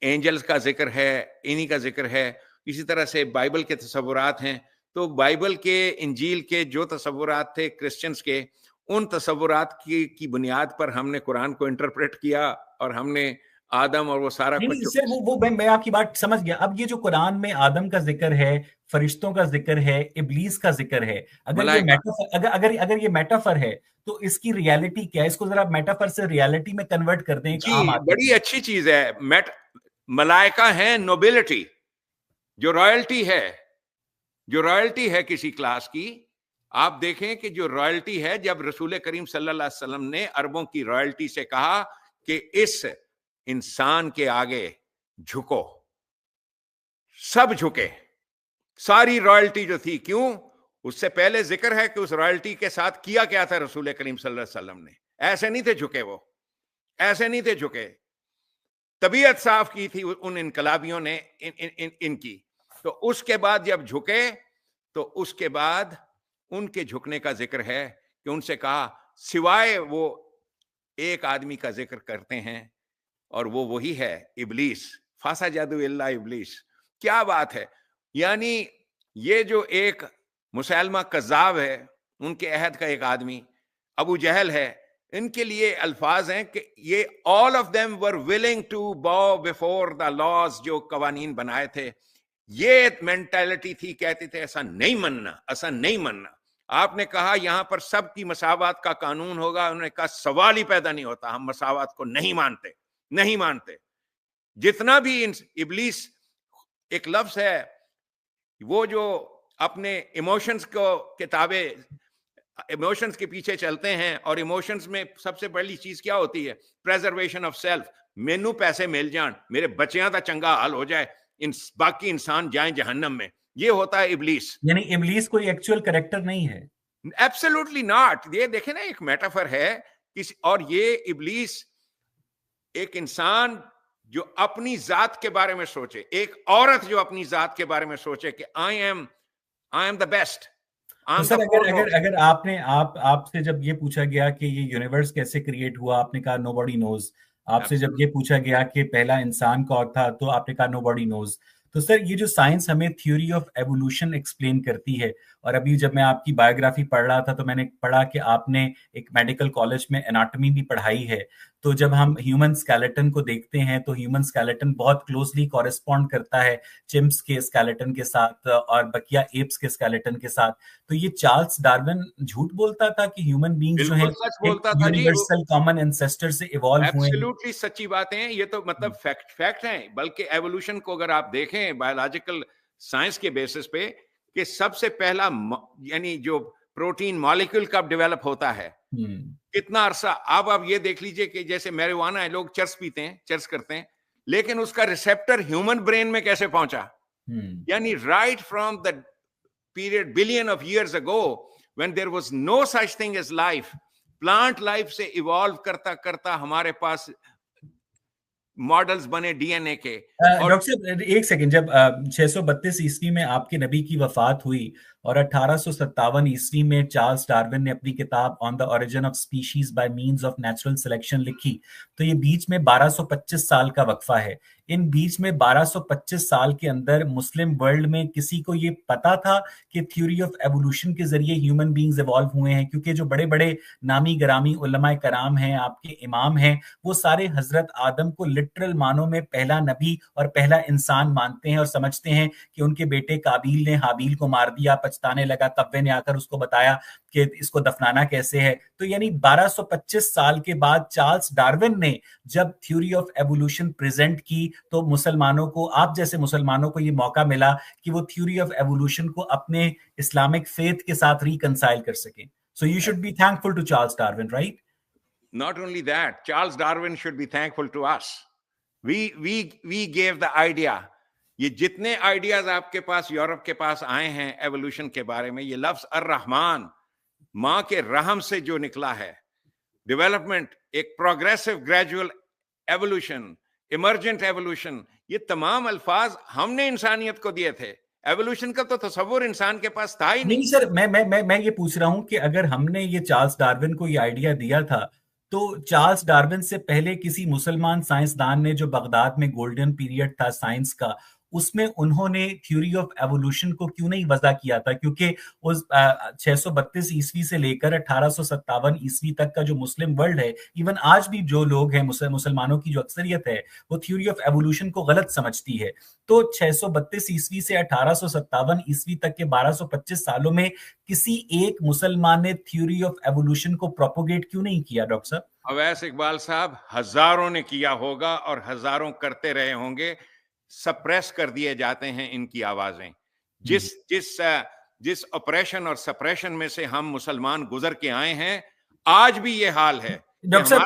اینجلز کا ذکر ہے, انہی کا ذکر ہے. اسی طرح سے بائبل کے تصورات ہیں, تو بائبل کے انجیل کے جو تصورات تھے کرسچنز کے, ان تصورات کی بنیاد پر ہم نے قرآن کو انٹرپریٹ کیا اور ہم نے آدم اور وہ سارا کچھ. سر وہ میں آپ کی بات سمجھ گیا. اب یہ جو قرآن میں آدم کا ذکر ہے, فرشتوں کا ذکر ہے, ابلیس کا ذکر ہے, اگر یہ میٹافر ہے تو اس کی ریالٹی کیا ہے؟ اس کو ذرا میٹافر سے ریالٹی میں کنورٹ کر دیں. بڑی اچھی چیز ہے. ملائکہ ہیں نوبلٹی, جو رائلٹی ہے کسی کلاس کی. آپ دیکھیں کہ جو رائلٹی ہے, جب رسول کریم صلی اللہ علیہ وسلم نے عربوں کی رائلٹی سے کہا کہ اس انسان کے آگے جھکو, سب جھکے, ساری رائلٹی جو تھی. کیوں؟ اس سے پہلے ذکر ہے کہ اس رائلٹی کے ساتھ کیا کیا تھا رسول کریم صلی اللہ علیہ وسلم نے. ایسے نہیں تھے جھکے, وہ ایسے نہیں تھے جھکے, طبیعت صاف کی تھی ان انقلابیوں نے ان کی. تو اس کے بعد جب جھکے تو اس کے بعد ان کے جھکنے کا ذکر ہے کہ ان سے کہا سوائے وہ ایک آدمی کا ذکر کرتے ہیں, اور وہ وہی ہے ابلیس. فاسجدوا الا ابلیس. کیا بات ہے! یعنی یہ جو ایک مسلمہ کذاب ہے, ان کے عہد کا ایک آدمی ابو جہل ہے, ان کے لیے الفاظ ہیں کہ یہ all of them were willing to bow before the laws, جو قوانین بنائے تھے. یہ مینٹالٹی تھی, کہتے تھے ایسا نہیں مننا, ایسا نہیں مننا. آپ نے کہا یہاں پر سب کی مساوات کا قانون ہوگا، انہوں نے کہا سوال ہی پیدا نہیں ہوتا، ہم مساوات کو نہیں مانتے. جتنا بھی ابلیس ایک لفظ ہے، وہ جو اپنے ایموشنز کے پیچھے چلتے ہیں، اور ایموشنز میں سب سے بڑی چیز کیا ہوتی ہے؟ Preservation of self. مینو پیسے مل جان، میرے بچیاں دا چنگا حال ہو جائے، باقی انسان جائیں جہنم میں. یہ ہوتا ہے ابلیس. یعنی ابلیس کوئی ایکچوئل کریکٹر نہیں ہے. Absolutely not. یہ دیکھیں نا، ایک میٹافر ہے اور یہ ابلیس ایک انسان جو اپنی ذات کے بارے میں سوچے، ایک عورت جو اپنی ذات کے بارے میں سوچے کہ آئی ایم دا بیسٹ. تو سر اگر آپ سے جب یہ پوچھا گیا کہ یہ یونیورس کیسے کریٹ ہوا، آپ نے کہا نو باڈی نوز. آپ سے جب یہ پوچھا گیا کہ پہلا انسان کون تھا، تو آپ نے کہا نو باڈی نوز. تو سر یہ جو سائنس ہمیں تھیوری آف ایوولوشن ایکسپلین کرتی ہے، اور ابھی جب میں آپ کی بایوگرافی پڑھ رہا تھا تو میں نے پڑھا کہ آپ نے ایک میڈیکل کالج میں اناٹمی بھی پڑھائی ہے. تو جب ہم ہیومن اسکیلیٹن کو دیکھتے ہیں تو ہیومن اسکیلیٹن بہت کلوزلی کورسپونڈ کرتا ہے چمپس کے اسکیلیٹن کے ساتھ اور بقیہ ایپس کے اسکیلیٹن کے ساتھ. تو یہ چارلس ڈارون جھوٹ بولتا تھا کہ ہیومن بینگز جو ہیں یونیورسل کامن انسیسٹر سے ایوالو ہوئے ہیں؟ ایبسولوٹلی سچی باتیں ہیں یہ تو، مطلب فیکٹ ہیں. بلکہ ایوولوشن کو اگر آپ دیکھیں بایولوجیکل سائنس کے بیسس پہ، کہ سب سے پہلا یعنی جو پروٹین مالیکول کب ڈیولپ ہوتا ہے، کتنا عرصہ. آپ یہ دیکھ لیجئے کہ جیسے میریوانا ہے، لوگ چرس پیتے ہیں، چرس کرتے ہیں، لیکن اس کا ریسپٹر ہیومن برین میں کیسے پہنچا؟ یعنی right from the period billion of years ago when there was no such thing as life, plant life سے ایوالو کرتا کرتا ہمارے پاس ماڈلز بنے ڈی این اے کے. ڈاکٹر صاحب ایک سیکنڈ، جب 632 عیسوی میں آپ کے نبی کی وفات ہوئی اور 1857 عیسوی میں چارلس ڈارون نے اپنی کتاب on the origin of species by means of natural selection لکھی، تو یہ بیچ میں 1225 سال کا وقفہ ہے. ان بیچ میں 1225 سال کے اندر مسلم ورلڈ میں کسی کو یہ پتا تھا کہ تھیوری آف ایوولوشن کے ذریعے ہیومن بینگز ایوالو ہوئے ہیں؟ کیونکہ جو بڑے بڑے نامی گرامی علماء کرام ہیں، آپ کے امام ہیں، وہ سارے حضرت آدم کو لٹرل معنوں میں پہلا نبی اور پہلا انسان مانتے ہیں اور سمجھتے ہیں کہ ان کے بیٹے قابیل نے حابیل کو مار دیا، پچھتانے لگا، کوے نے آ کر اس کو بتایا کہ اس کو دفنانا کیسے ہے. تو یعنی 1225 سال کے بعد چارلس ڈارون نے جب تھیوری آف ایوولوشن پریزنٹ کی تو مسلمانوں کو، آپ جیسے مسلمانوں کو یہ موقع ملا کہ وہ تھیوری آف ایوولوشن کو اپنے اسلامک فیتھ کے ساتھ ریکنسائل کر سکیں. So you should be thankful to Charles Darwin, right? Not only that, Charles Darwin should be thankful to us. We gave the idea. یہ جتنے آئیڈیاز آپ کے پاس یورپ کے پاس آئے ہیں ایوولوشن کے بارے میں، یہ لفظ الرحمن، ماں کے رحم سے جو نکلا ہے، ڈیولپمنٹ، ایک progressive gradual evolution, emergent evolution, یہ تمام الفاظ ہم نے انسانیت کو دیے تھے. ایوولوشن کا تو تصور انسان کے پاس تھا ہی نہیں. سر میں یہ پوچھ رہا ہوں کہ اگر ہم نے یہ چارلس ڈارون کو یہ آئیڈیا دیا تھا تو چارلس ڈارون سے پہلے کسی مسلمان سائنسدان نے، جو بغداد میں گولڈن پیریڈ تھا سائنس کا، اس میں انہوں نے تھیوری آف ایوولوشن کو کیوں نہیں وضع کیا تھا؟ کیونکہ اس 632 عیسوی سے لے کر 1857 عیسوی تک کا جو مسلم ورلڈ ہے، ایون آج بھی جو لوگ ہیں، مسلمانوں کی جو اکثریت ہے، وہ تھیوری آف ایوولوشن کو غلط سمجھتی ہے. تو 632 عیسوی سے 1857 عیسوی تک کے 1225 سالوں میں کسی ایک مسلمان نے تھیوری آف ایوولوشن کو پروپوگیٹ کیوں نہیں کیا ڈاکٹر صاحب؟ اویس اقبال صاحب، ہزاروں نے کیا ہوگا اور ہزاروں کرتے رہے ہوں گے. سپریس کر دیے جاتے ہیں ان کی آوازیں. جس آپریشن اور سپریشن میں سے ہم مسلمان گزر کے آئے ہیں، آج بھی یہ حال ہے. ڈاکٹر صاحب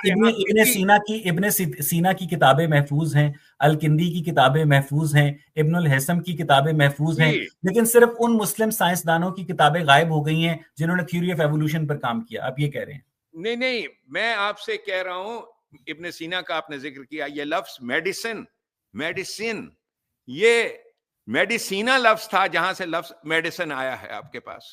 ابن سینا کی کتابیں محفوظ ہیں، الکندی کی کتابیں محفوظ ہیں، ابن الحسم کی کتابیں محفوظ ہیں، لیکن صرف ان مسلم سائنسدانوں کی کتابیں غائب ہو گئی ہیں جنہوں نے تھیوری آف ایوولوشن پر کام کیا. آپ یہ کہہ رہے ہیں؟ نہیں، میں آپ سے کہہ رہا ہوں، ابن سینا کا آپ نے ذکر کیا، یہ لفظ میڈیسن، یہ میڈیسینا لفظ تھا جہاں سے لفظ میڈیسن آیا ہے. آپ کے پاس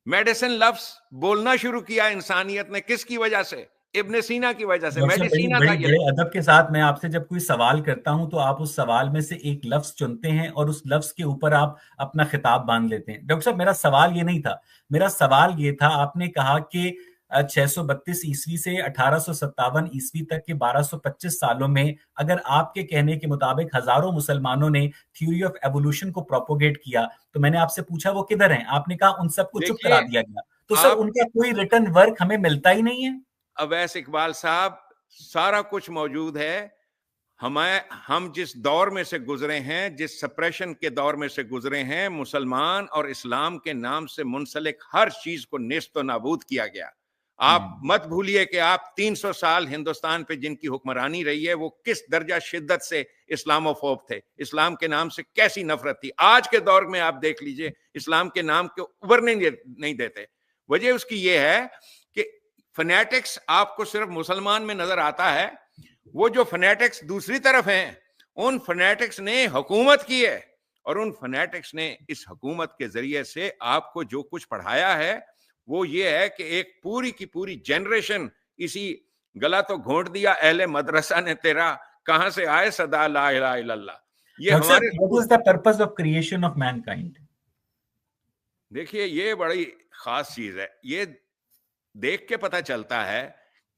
میڈیسن لفظ بولنا شروع کیا انسانیت نے، کس کی وجہ سے؟ ابن سینا کی وجہ سے. میڈیسینا تھا. بڑے ادب کے ساتھ میں آپ سے جب کوئی سوال کرتا ہوں تو آپ اس سوال میں سے ایک لفظ چنتے ہیں اور اس لفظ کے اوپر آپ اپنا خطاب باندھ لیتے ہیں. ڈاکٹر صاحب میرا سوال یہ نہیں تھا، میرا سوال یہ تھا، آپ نے کہا کہ 632 عیسوی سے 1857 عیسوی تک کے 1225 سالوں میں اگر آپ کے کہنے کے مطابق ہزاروں مسلمانوں نے تھیوری آف ایوولوشن کو پروپوگیٹ کیا، تو میں نے آپ سے پوچھا وہ کدھر ہیں؟ آپ نے کہا ان سب کو چپ کرا دیا گیا. تو سر ان کا کوئی ریٹن ورک ہمیں ملتا ہی نہیں ہے. اویس اقبال صاحب سارا کچھ موجود ہے. ہم جس دور میں سے گزرے ہیں، جس سپریشن کے دور میں سے گزرے ہیں، مسلمان اور اسلام کے نام سے منسلک ہر چیز کو نیست و نابود کیا گیا. آپ مت بھولیے کہ آپ 300 سال ہندوستان پہ جن کی حکمرانی رہی ہے وہ کس درجہ شدت سے اسلام فوب تھے، اسلام کے نام سے کیسی نفرت تھی. آج کے دور میں آپ دیکھ لیجئے اسلام کے نام کے ابھرنے نہیں دیتے. وجہ اس کی یہ ہے کہ فنیٹکس آپ کو صرف مسلمان میں نظر آتا ہے. وہ جو فنیٹکس دوسری طرف ہیں، ان فنیٹکس نے حکومت کی ہے، اور ان فنیٹکس نے اس حکومت کے ذریعے سے آپ کو جو کچھ پڑھایا ہے وہ یہ ہے کہ ایک پوری کی پوری جنریشن اسی گلا تو گھونٹ دیا اہل مدرسہ نے تیرا، کہاں سے آئے صدا لا الہ الا اللہ. یہ ہمارے what is the purpose of creation of mankind؟ دیکھیے یہ بڑی خاص چیز ہے. یہ دیکھ کے پتہ چلتا ہے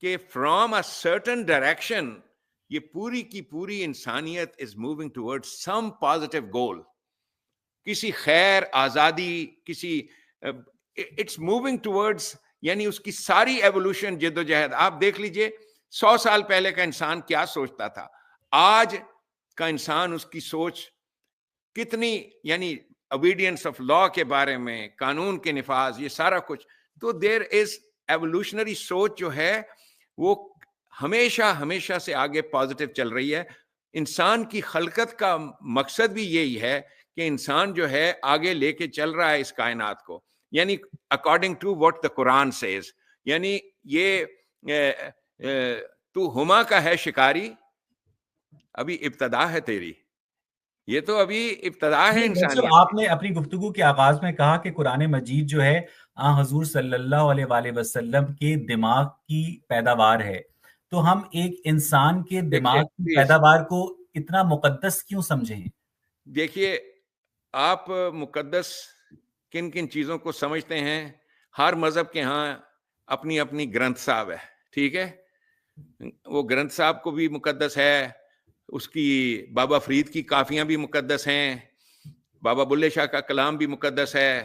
کہ فرام اے سرٹن ڈائریکشن یہ پوری کی پوری انسانیت is moving towards some positive goal, کسی خیر، آزادی، کسی اٹس موونگ ٹورڈز، یعنی اس کی ساری ایوولوشن جد و جہد. آپ دیکھ لیجئے 100 سال پہلے کا انسان کیا سوچتا تھا، آج کا انسان اس کی سوچ کتنی، یعنی اوبیڈینس آف لا کے بارے میں، قانون کے نفاذ، یہ سارا کچھ. تو دیر از ایوولوشنری سوچ جو ہے وہ ہمیشہ سے آگے پازیٹیو چل رہی ہے. انسان کی خلقت کا مقصد بھی یہی ہے کہ انسان جو ہے آگے لے کے چل رہا ہے اس کائنات کو، یعنی اکارڈنگ ٹو واٹ دا قرآن سیز. یعنی یہ تو ہما کا ہے شکاری، ابھی ابتدا ہے تیری. یہ تو ابھی ابتدا ہے انسانیت. آپ نے اپنی گفتگو کے آغاز میں کہا کہ قرآن مجید جو ہے حضور صلی اللہ علیہ وآلہ وسلم کے دماغ کی پیداوار ہے. تو ہم ایک انسان کے دماغ کی پیداوار کو اتنا مقدس کیوں سمجھیں؟ دیکھیے آپ مقدس کن کن چیزوں کو سمجھتے ہیں. ہر مذہب کے ہاں اپنی اپنی گرنتھ صاحب ہے، ٹھیک ہے، وہ گرنتھ صاحب کو بھی مقدس ہے، اس کی بابا فرید کی کافیاں بھی مقدس ہیں، بابا بلے شاہ کا کلام بھی مقدس ہے،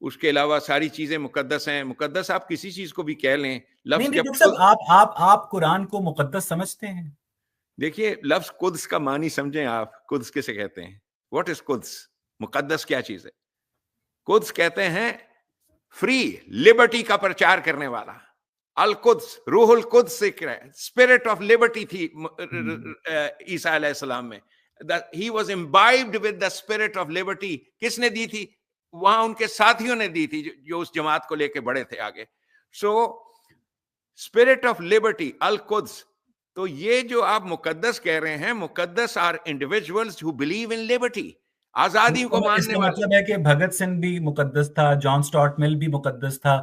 اس کے علاوہ ساری چیزیں مقدس ہیں. مقدس آپ کسی چیز کو بھی کہہ لیں. لفظ آپ قرآن کو مقدس سمجھتے ہیں؟ دیکھیے لفظ قدس کا معنی سمجھیں آپ. قدس کسے کہتے ہیں؟ واٹ از قدس؟ مقدس کیا چیز ہے؟ قدس کہتے ہیں فری لبرٹی کا پرچار کرنے والا. القدس، روح القدس اسپرٹ آف لبرٹی تھی عیسیٰ علیہ السلام میں. He was imbibed with the spirit of liberty. کس نے دی تھی؟ وہاں ان کے ساتھیوں نے دی تھی جو اس جماعت کو لے کے بڑے تھے آگے. سو اسپرٹ آف لبرٹی، القدس. تو یہ جو آپ مقدس کہہ رہے ہیں، مقدس are individuals who believe in liberty، آزادی کو ماننے والے. مطلب ہے کہ بھگت سنگھ بھی مقدس تھا، جان سٹارٹ مل بھی مقدس تھا.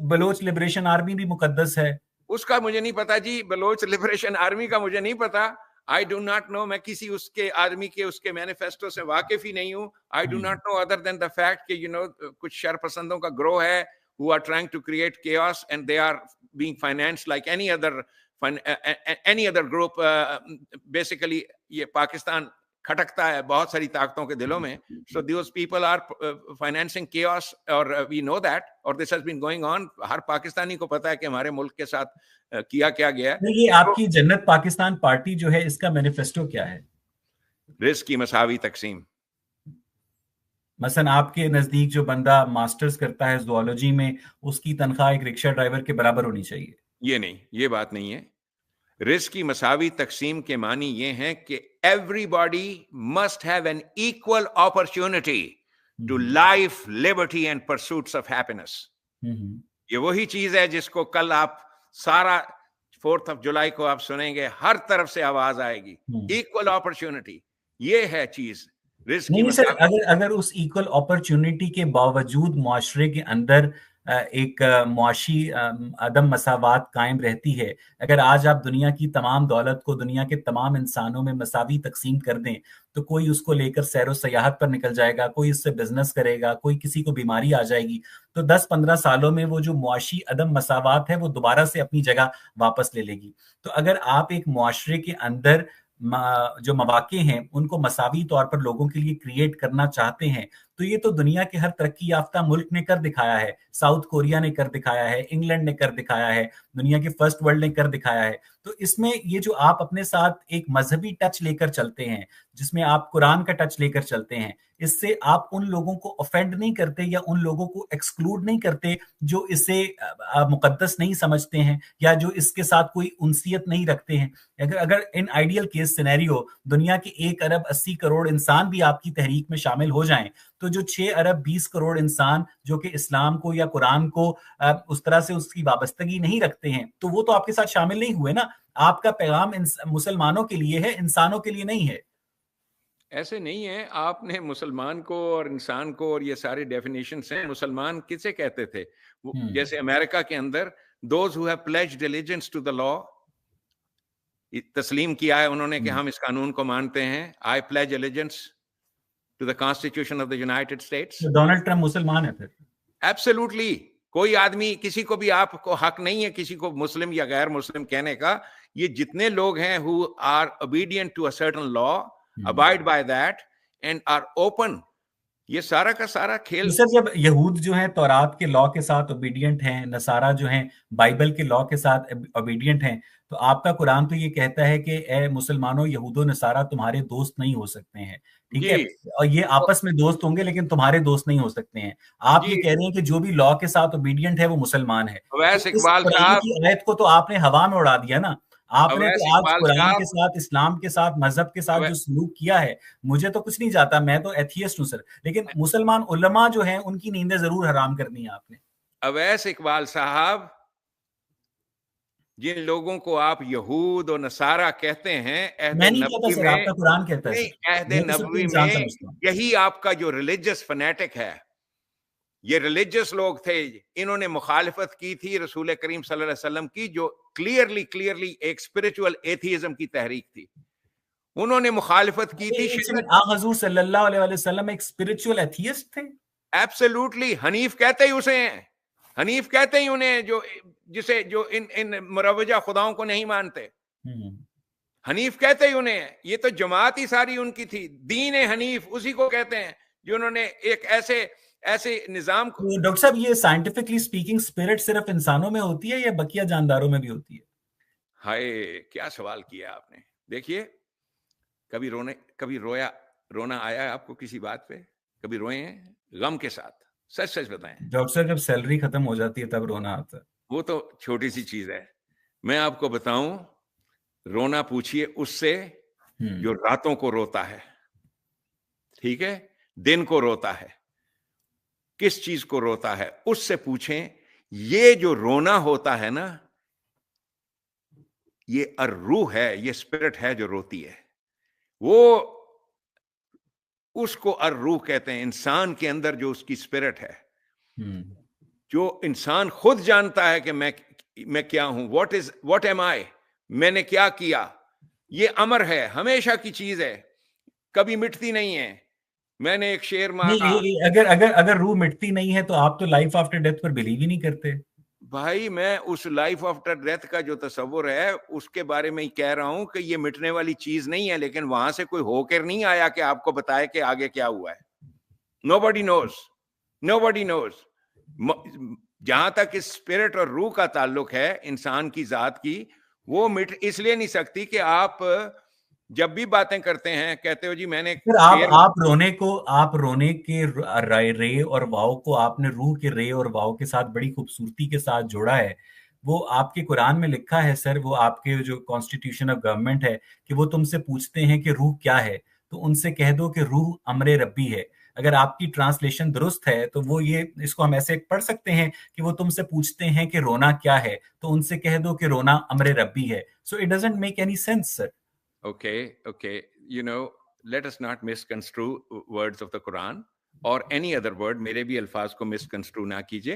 بلوچ لبریشن آرمی بھی مقدس ہے. اس کا مجھے نہیں پتا جی، بلوچ لبریشن آرمی کا مجھے نہیں پتا. I do not know. میں کسی اس کے آرمی کے اس کے مینیفیسٹو سے واقف ہی نہیں ہوں. I do not know other than the fact کہ کچھ شر پسندوں کا گروہ ہے who are trying to create chaos and they are being financed like any other group. Basically یہ پاکستان کھٹکتا ہے بہت ساری طاقتوں کے دلوں میں. So those people are financing chaos اور we know that اور this has been going on. ہر پاکستانی کو پتا ہے کہ ہمارے ملک کے ساتھ کیا گیا ہے. یہ آپ کی جنت پاکستان پارٹی جو ہے اس کا مینیفیسٹو کیا ہے؟ رزق کی مساوی تقسیم. مثلا آپ کے نزدیک جو بندہ ماسٹرز کرتا ہے زوالوجی میں، اس کی تنخواہ ایک رکشہ ڈرائیور کے برابر ہونی چاہیے. یہ نہیں، یہ بات نہیں ہے. رزق کی مساوی تقسیم کے معنی یہ ہیں کہ everybody must have an equal opportunity to life, liberty and pursuits of happiness. یہ وہی چیز ہے جس کو کل آپ سارا 4 جولائی کو آپ سنیں گے، ہر طرف سے آواز آئے گی، ایکول اپرچونٹی. یہ ہے چیز. نہیں سر، اگر اس ایکول اپرچونٹی کے باوجود معاشرے کے اندر ایک معاشی عدم مساوات قائم رہتی ہے. اگر آج آپ دنیا کی تمام دولت کو دنیا کے تمام انسانوں میں مساوی تقسیم کر دیں تو کوئی اس کو لے کر سیر و سیاحت پر نکل جائے گا, کوئی اس سے بزنس کرے گا, کوئی کسی کو بیماری آ جائے گی, تو 10-15 سالوں میں وہ جو معاشی عدم مساوات ہے وہ دوبارہ سے اپنی جگہ واپس لے لے گی. تو اگر آپ ایک معاشرے کے اندر جو مواقع ہیں ان کو مساوی طور پر لوگوں کے لیے کریٹ کرنا چاہتے ہیں, تو یہ تو دنیا کے ہر ترقی یافتہ ملک نے کر دکھایا ہے. ساؤتھ کوریا نے کر دکھایا ہے, انگلینڈ نے کر دکھایا ہے, دنیا کے فرسٹ ورلڈ نے کر دکھایا ہے. تو اس میں یہ جو آپ اپنے ساتھ ایک مذہبی ٹچ لے کر چلتے ہیں, جس میں آپ قرآن کا ٹچ لے کر چلتے ہیں, اس سے آپ ان لوگوں کو افینڈ نہیں کرتے یا ان لوگوں کو ایکسکلوڈ نہیں کرتے جو اسے مقدس نہیں سمجھتے ہیں یا جو اس کے ساتھ کوئی انسیت نہیں رکھتے ہیں. اگر ان آئیڈیل کیس سینیریو دنیا کے 1 ارب 80 کروڑ انسان بھی آپ کی تحریک میں شامل ہو جائیں, تو جو 6 ارب 20 کروڑ انسان جو کہ اسلام کو یا قرآن کو اس طرح سے اس کی وابستگی نہیں رکھتے ہیں, تو وہ تو آپ کے ساتھ شامل نہیں ہوئے نا. آپ کا پیغام مسلمانوں کے لیے ہے, انسانوں کے لیے نہیں ہے. ایسے نہیں ہے. آپ نے مسلمان کو اور انسان کو اور یہ سارے ڈیفینیشنز ہیں. مسلمان کسے کہتے تھے؟ جیسے امریکہ کے اندر those who have pledged allegiance to the law, تسلیم کیا ہے انہوں نے کہ ہم اس قانون کو مانتے ہیں. I pledge allegiance to the constitution of the United States. Donald Trump مسلمان ہے پھر؟ ایبسولوٹلی. کوئی آدمی, کسی کو بھی آپ کو حق نہیں ہے کسی کو مسلم یا غیر مسلم کہنے کا. یہ جتنے لوگ ہیں who are obedient to a certain law, abide by that and are open, یہ سارا کا سارا کھیل. سر جب یہود جو ہیں تورات کے لا کے ساتھ اوبیڈینٹ ہیں, نصارہ جو ہیں بائبل کے لا کے ساتھ اوبیڈینٹ ہیں, تو آپ کا قرآن تو یہ کہتا ہے کہ اے مسلمانوں, یہود و نصارہ تمہارے دوست نہیں ہو سکتے ہیں, ٹھیک ہے, اور یہ آپس میں دوست ہوں گے لیکن تمہارے دوست نہیں ہو سکتے ہیں. آپ یہ کہہ رہے ہیں کہ جو بھی لا کے ساتھ اوبیڈینٹ ہے وہ مسلمان ہے. اویس اس اقبال قرآن صاحب, کی آیت کو تو آپ نے ہوا میں اڑا دیا نا. آپ نے اویس تو آج اقبال قرآن صاحب, کے ساتھ, اسلام کے ساتھ, مذہب کے ساتھ جو سلوک کیا ہے, مجھے تو کچھ نہیں جاتا, میں تو ایتھیسٹ ہوں سر, لیکن مسلمان علماء جو ہیں ان کی نیندیں ضرور حرام کرنی ہے آپ نے. اویس اقبال صاحب, جن لوگوں کو آپ یہود و نصارہ کہتے ہیں, عہد میں نہیں کہتا نبوی سر, میں آپ کا قرآن کہتا ہے نہیں, سر, عہد میں تو سب کو نبوی انسان میں سمجھتا ہوں. یہی آپ کا جو ریلیجس فنیٹک ہے, یہ ریلیجس لوگ تھے, انہوں نے مخالفت کی تھی رسول کریم صلی اللہ علیہ وسلم کی, جو کلیئرلی ایک اسپرچول ایتھیزم کی تحریک تھی. انہوں نے مخالفت کی تھی. حضور صلی اللہ علیہ وسلم ایک اسپرچول ایتھیسٹ تھے. ایبسولوٹلی. حنیف کہتے ہی اسے ہیں, حنیف کہتے ہی انہیں جو ان مروجہ خداؤں کو نہیں مانتے, حنیف کہتے ہی انہیں ہیں. یہ تو جماعت ہی ساری ان کی تھی. دین حنیف اسی کو کہتے ہیں جنہوں نے ایک ایسے نظام کو. ڈاکٹر صاحب, یہ سائنٹیفکلی اسپیکنگ اسپرٹ صرف انسانوں میں ہوتی ہے یا بقیہ جانداروں میں بھی ہوتی ہے؟ ہائے, کیا سوال کیا آپ نے. دیکھیے, کبھی رونا آیا ہے آپ کو کسی بات پہ؟ کبھی روئے ہیں غم کے ساتھ؟ سچ بتائیں. ڈاکٹر صاحب, جب سیلری ختم ہو جاتی ہے تب رونا آتا ہے. وہ تو چھوٹی سی چیز ہے. میں آپ کو بتاؤں, رونا پوچھیے اس سے جو راتوں کو روتا ہے, ٹھیک ہے, دن کو روتا ہے, کس چیز کو روتا ہے اس سے پوچھیں. یہ جو رونا ہوتا ہے نا, یہ الروح ہے, یہ اسپرٹ ہے جو روتی ہے. وہ اس کو الروح کہتے ہیں. انسان کے اندر جو اس کی اسپرٹ ہے, جو انسان خود جانتا ہے کہ میں کیا ہوں, واٹ ایم آئی, میں نے کیا کیا. یہ امر ہے, ہمیشہ کی چیز ہے, کبھی مٹتی نہیں ہے. میں نے ایک شعر مانا. اگر روح مٹتی نہیں ہے تو آپ تو لائف آفٹر ڈیتھ پر بلیو ہی نہیں کرتے. بھائی, میں اس لائف آفٹر ڈیتھ کا جو تصور ہے اس کے بارے میں ہی کہہ رہا ہوں کہ یہ مٹنے والی چیز نہیں ہے, لیکن وہاں سے کوئی ہو کر نہیں آیا کہ آپ کو بتائے کہ آگے کیا ہوا ہے. nobody knows. جہاں تک اس اسپرٹ اور روح کا تعلق ہے انسان کی ذات کی, وہ مٹ اس لیے نہیں سکتی کہ آپ جب بھی باتیں کرتے ہیں کہتے ہو جی میں نے آپ رونے کے رے اور واؤ کو آپ نے روح کے رے اور واؤ کے ساتھ بڑی خوبصورتی کے ساتھ جوڑا ہے. وہ آپ کے قرآن میں لکھا ہے سر, وہ آپ کے جو کانسٹیٹیوشن آف گورنمنٹ ہے کہ وہ تم سے پوچھتے ہیں کہ روح کیا ہے, تو ان سے کہہ دو کہ روح امر ربی ہے. اگر آپ کی ٹرانسلیشن درست ہے تو وہ یہ, اس کو ہم ایسے پڑھ سکتے ہیں کہ وہ تم سے پوچھتے ہیں کہ رونا کیا ہے, تو ان سے کہہ دو کہ رونا امر ربی ہے. So it doesn't make any sense sir. Okay, let us not misconstrue words of the Quran or any other word. میرے بھی الفاظ کو misconstrue نہ کیجئے.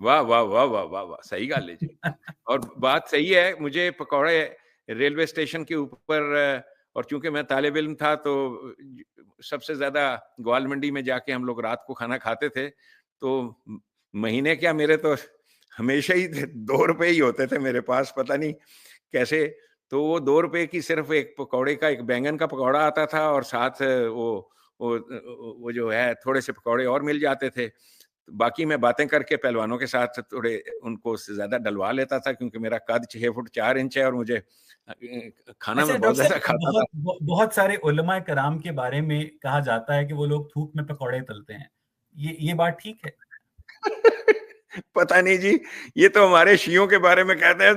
واہ واہ واہ واہ واہ واہ, صحیح گل ہے جی. اور بات صحیح ہے, مجھے پکوڑے ریلوے اسٹیشن کے اوپر, اور چونکہ میں طالب علم تھا تو سب سے زیادہ گوال منڈی میں جا کے ہم لوگ رات کو کھانا کھاتے تھے, تو مہینے کیا میرے تو ہمیشہ ہی 2 روپے ہی ہوتے تھے میرے پاس, پتہ نہیں کیسے. تو وہ 2 روپے کی صرف ایک پکوڑے کا, ایک بینگن کا پکوڑا آتا تھا, اور ساتھ وہ جو ہے تھوڑے سے پکوڑے اور مل جاتے تھے. باقی میں باتیں کر کے پہلوانوں کے ساتھ تھوڑے ان کو اس سے زیادہ ڈلوا لیتا تھا, کیونکہ میرا قد 6 فٹ 4 انچ ہے, اور مجھے کھانا میں اچھا بہت ڈاکٹر زیادہ صاحب، کھاتا تھا. بہت سارے علماء کرام کے بارے میں کہا جاتا ہے کہ وہ لوگ تھوک میں پکوڑے تلتے ہیں، یہ بات ٹھیک ہے؟ پتہ نہیں جی, یہ تو ہمارے شیعوں کے بارے میں کہتے ہیں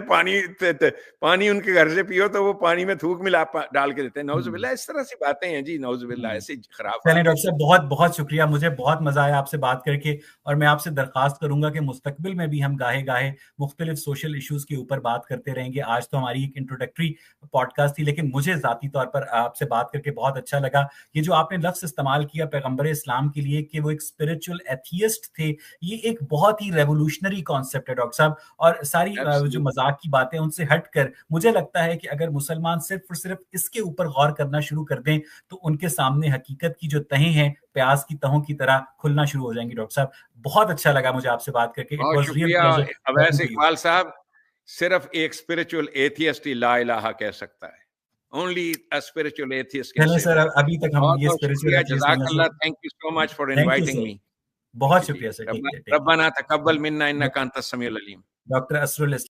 پانی ان کے گھر سے پیو تو وہ پانی میں تھوک ملا ڈال کے دیتے ہیں. نعوذ باللہ, اس طرح سی باتیں ہیں جی, نعوذ باللہ, ایسی چلیں خرافات. ڈاکٹر صاحب، بہت بہت شکریہ، مجھے بہت مزہ آیا آپ سے بات کر کے، اور میں آپ سے درخواست کروں گا کہ مستقبل میں بھی ہم گاہے گاہے مختلف سوشل ایشوز کے اوپر بات کرتے رہیں گے. آج تو ہماری ایک انٹروڈکٹری پوڈ کاسٹ تھی، لیکن مجھے ذاتی طور پر آپ سے بات کر کے بہت اچھا لگا. یہ جو آپ نے لفظ استعمال کیا پیغمبر اسلام کے لیے کہ وہ ایک اسپرچل ایتھیسٹ تھے، یہ ایک بہت ہی ریولوشنری کانسیپٹ ہے ڈاکٹر صاحب. اور ساری جو مذاق کی باتیں ان سے ہٹ کر مجھے لگتا ہے کہ اگر مسلمان صرف اور صرف اس کے اوپر غور کرنا شروع کر دیں تو ان کے سامنے حقیقت کی جو تہیں ہیں پیاز کی تہوں کی طرح کھلنا شروع ہو جائیں گی. ڈاکٹر صاحب بہت اچھا لگا مجھے آپ سے بات کر کے. اٹ بہت واز ریئل شکریہ pleasure Owais talking to you. Iqbal صاحب, صرف ایک اسپرچل ایتھیسٹ ہی لا الہ کہہ سکتا ہے. Only a spiritual atheist can چلیں say سر، that. ابھی تک ہم بہت یہ بہت اسپرچل شکریہ, ایتھیسٹ نہیں جزاک ہیں اللہ, sir. Thank you so much for thank you inviting sir, me. بہت جی, شکریہ سر. Take care. ربنا تقبل منا انک انت السمیع العلیم. ڈاکٹر اسرل